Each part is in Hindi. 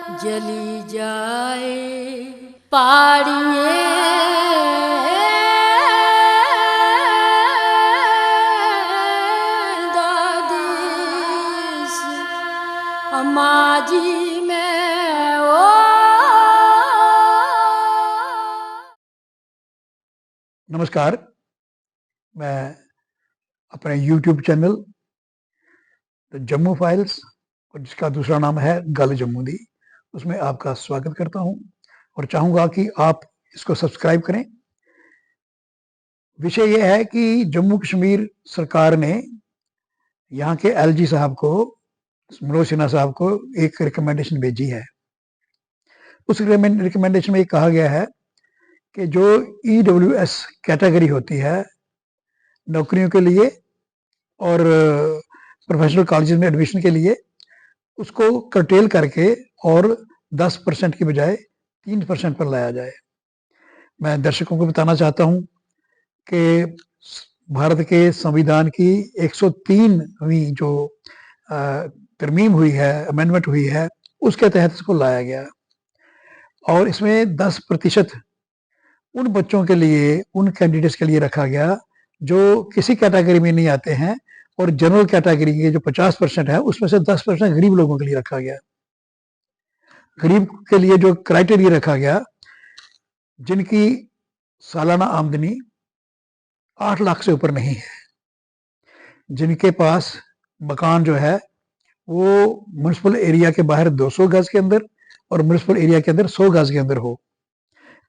जली जाए पाड़िए दादीस अमाजी में ओ। नमस्कार। मैं अपने YouTube चैनल जम्मू फाइल्स और जिसका दूसरा नाम है गल जम्मू दी, उसमें आपका स्वागत करता हूं और चाहूँगा कि आप इसको सब्सक्राइब करें। विषय यह है कि जम्मू कश्मीर सरकार ने यहाँ के LG साहब को, मनोज सिन्हा साहब को एक रिकमेंडेशन भेजी है। उस रिकमेंडेशन में ये कहा गया है कि जो EWS कैटेगरी होती है नौकरियों के लिए और प्रोफेशनल कॉलेज में एडमिशन के लिए, उसको कर्टेल करके और 10% की बजाय 3% पर लाया जाए। मैं दर्शकों को बताना चाहता हूं कि भारत के संविधान की 103वीं जो तरमीम हुई है, अमेंडमेंट हुई है, उसके तहत इसको लाया गया और इसमें 10% उन बच्चों के लिए, उन कैंडिडेट्स के लिए रखा गया जो किसी कैटेगरी में नहीं आते हैं, और जनरल कैटेगरी के जो 50% है उसमें से 10% गरीब लोगों के लिए रखा गया। गरीब के लिए जो क्राइटेरिया रखा गया, जिनकी सालाना आमदनी 8 लाख से ऊपर नहीं है, जिनके पास मकान जो है वो म्युनिसिपल एरिया के बाहर 200 गज के अंदर और म्युनिसिपल एरिया के अंदर 100 गज के अंदर हो,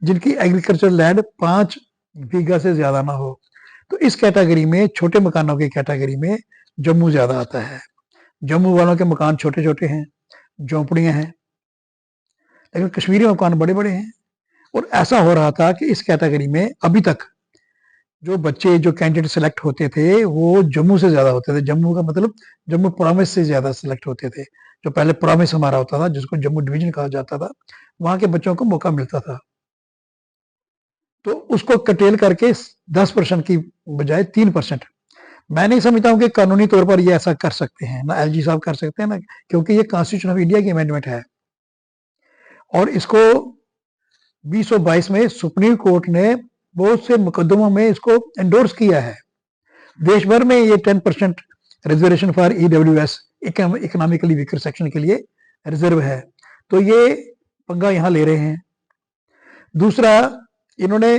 जिनकी एग्रीकल्चर लैंड 5 बीघा से ज्यादा ना हो, तो इस कैटेगरी में, छोटे मकानों की कैटेगरी में जम्मू ज्यादा आता है। जम्मू वालों के मकान छोटे छोटे हैं, झोंपड़ियां हैं, लेकिन कश्मीरी मकान बड़े बड़े हैं। और ऐसा हो रहा था कि इस कैटेगरी में अभी तक जो बच्चे, जो कैंडिडेट सेलेक्ट होते थे वो जम्मू से ज्यादा होते थे। जम्मू का मतलब जम्मू प्रॉमिस से ज्यादा सेलेक्ट होते थे। जो पहले प्रॉमिस हमारा होता था, जिसको जम्मू डिवीजन कहा जाता था, वहां के बच्चों को मौका मिलता था। तो उसको कटेल करके 10% की बजाय 3%। मैं नहीं समझता हूँ कि कानूनी तौर पर ये ऐसा कर सकते हैं, ना LG साहब कर सकते हैं ना, क्योंकि ये कॉन्स्टिट्यूशन ऑफ इंडिया की अमेंडमेंट है और इसको 2022 में सुप्रीम कोर्ट ने बहुत से मुकदमों में इसको एंडोर्स किया है। देश भर में ये 10% reservation for EWS, economically weaker section के लिए रिजर्व है। तो ये पंगा यहाँ ले रहे हैं। दूसरा, इन्होंने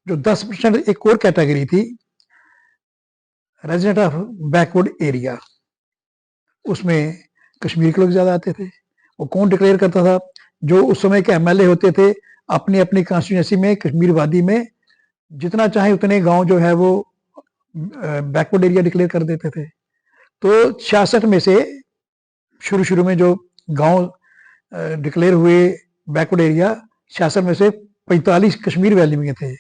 जो 10% एक और कैटेगरी थी, रेजिडेंट ऑफ बैकवर्ड एरिया, उसमें कश्मीर के लोग ज्यादा आते थे। वो कौन डिक्लेयर करता था? जो उस समय के MLA होते थे, अपनी अपनी कॉन्स्टिट्यूंसी में, कश्मीर वादी में जितना चाहे उतने गांव जो है वो बैकवर्ड एरिया डिक्लेयर कर देते थे। तो 66 में से शुरू में जो गांव डिक्लेयर हुए बैकवर्ड एरिया, 66 में से 45 कश्मीर वैली में थे,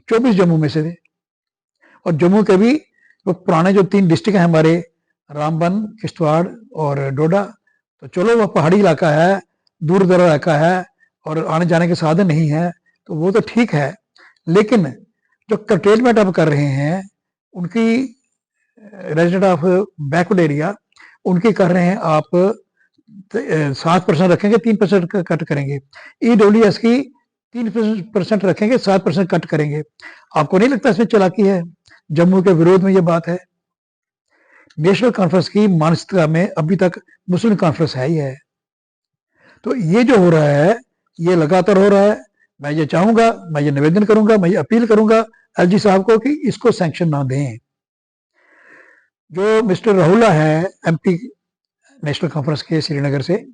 24 जम्मू में से थे। और जम्मू के भी वो पुराने जो 3 डिस्ट्रिक्ट हैं हमारे, रामबन, किश्तवाड़ और डोडा, तो चलो वह पहाड़ी इलाका है, दूर दराज इलाका है और आने जाने के साधन नहीं है, तो वो तो ठीक है। लेकिन जो कर्टेलमेंट अब कर रहे हैं, उनकी रेजिडेंट ऑफ बैकवर्ड एरिया, उनकी कर रहे हैं आप 7% रखेंगे, 3% कट करेंगे। EWS की 3% रखेंगे, 7% कट करेंगे। आपको नहीं लगता इसमें चालाकी है? जम्मू के विरोध में ये बात है। नेशनल कॉन्फ्रेंस की मानसिकता में अभी तक मुस्लिम कॉन्फ्रेंस है ही है। तो ये जो हो रहा है, ये लगातार हो रहा है। मैं ये चाहूंगा, मैं ये निवेदन करूंगा, मैं ये अपील करूंगा LG साहब को कि इसको सैंक्शन ना दें। जो मिस्टर राहुला है, MP नेशनल कॉन्फ्रेंस के श्रीनगर से,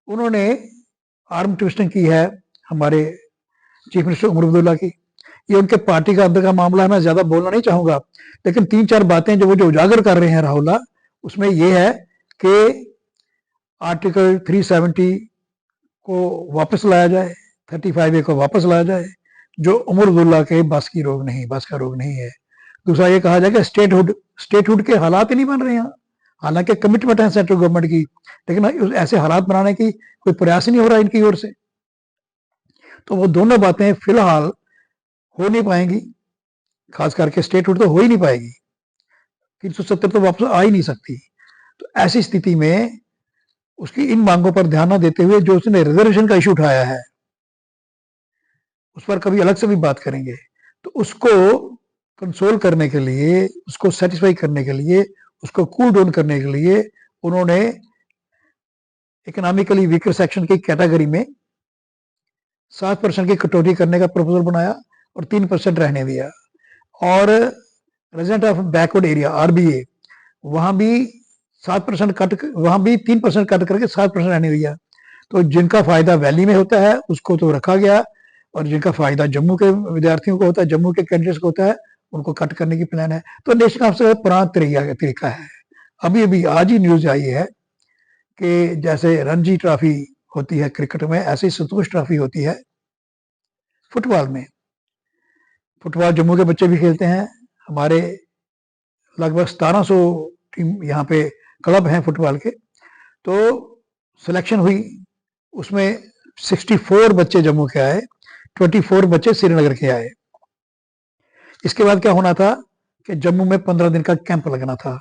उन्होंने आर्म ट्विस्टिंग की है हमारे चीफ मिनिस्टर उमर अब्दुल्ला की। ये उनके पार्टी का अंदर का मामला है, मैं ज्यादा बोलना नहीं चाहूंगा, लेकिन 3-4 बातें जो वो जो उजागर कर रहे हैं राहुला, उसमें ये है कि आर्टिकल 370 को वापस लाया जाए, 35A को वापस लाया जाए, जो उमर अब्दुल्ला के बस का रोग नहीं है। दूसरा ये कहा जाए कि स्टेटहुड के हालात ही नहीं बन रहे हैं, हालांकि कमिटमेंट है सेंट्रल गवर्नमेंट की, लेकिन ऐसे हालात बनाने की कोई प्रयास ही नहीं हो रहा इनकी ओर से। तो वो दोनों बातें फिलहाल हो नहीं पाएंगी, खास करके स्टेटहुड तो हो ही नहीं पाएगी, 370 तो वापस आ ही नहीं सकती। तो ऐसी स्थिति में उसकी इन मांगों पर ध्यान न देते हुए जो उसने रिजर्वेशन का इशू उठाया है, उस पर कभी अलग से भी बात करेंगे, तो उसको कंसोल करने के लिए, उसको सेटिस्फाई करने के लिए, उसको कूल डाउन करने के लिए उन्होंने इकोनॉमिकली वीकर सेक्शन की कैटेगरी में 7% की कटौती करने का प्रपोजल बनाया और 3% रहने दिया। और resident of backward area RBA, वहां भी 7% कट, वहां भी 3% कट करके 7% रहने दिया। तो जिनका फायदा वैली में होता है उसको तो रखा गया, और जिनका फायदा जम्मू के विद्यार्थियों को होता है, जम्मू के कैंडिडेट्स को होता है, उनको कट करने की प्लान है। तो नेशनल ऑफ से पुराना तरीका है। अभी अभी आज ही न्यूज आई है कि जैसे रणजी ट्रॉफी होती है क्रिकेट में, ऐसे ही संतोष ट्रॉफी होती है फुटबॉल में। फुटबॉल जम्मू के बच्चे भी खेलते हैं। हमारे लगभग 1700 टीम यहाँ पे क्लब हैं फुटबॉल के। तो सिलेक्शन हुई, उसमें 64 बच्चे जम्मू के आए, 24 बच्चे श्रीनगर के आए। इसके बाद क्या होना था कि जम्मू में 15 दिन का कैंप लगना था।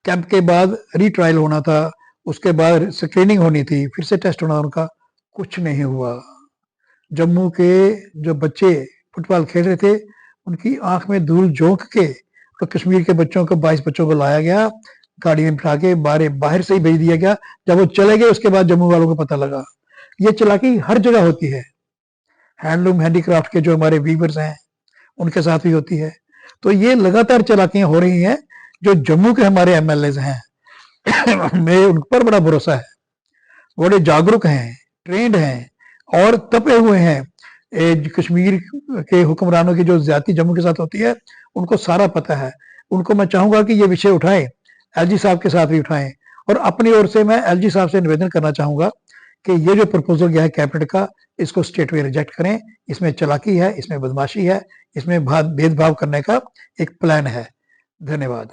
कैंप के बाद रीट्रायल होना था, उसके बाद स्क्रीनिंग होनी थी, फिर से टेस्ट होना उनका। कुछ नहीं हुआ। जम्मू के जो बच्चे फुटबॉल खेल रहे थे, उनकी आंख में धूल झोंक के तो कश्मीर के बच्चों को, 22 बच्चों को लाया गया, गाड़ी में बिठा के बाहर से ही भेज दिया गया। जब वो चले गए उसके बाद जम्मू वालों को पता लगा। ये चालाकी हर जगह होती है। हैंडलूम हैंडीक्राफ्ट के जो हमारे वीवर्स हैं उनके साथ भी होती है। तो ये लगातार चालाकियां हो रही हैं। जो जम्मू के हमारे एमएलए हैं मैं उन पर बड़ा भरोसा है, बड़े जागरूक हैं, ट्रेंड हैं और तपे हुए हैं। कश्मीर के हुक्मरानों की जो ज्यादती जम्मू के साथ होती है उनको सारा पता है। उनको मैं चाहूंगा कि ये विषय उठाएं, एलजी साहब के साथ भी उठाएं। और अपनी ओर से मैं एलजी साहब से निवेदन करना चाहूंगा कि ये जो प्रपोजल गया है कैबिनेट का, इसको स्टेट वे रिजेक्ट करें। इसमें चालाकी है, इसमें बदमाशी है, इसमें भेदभाव करने का एक प्लान है। धन्यवाद।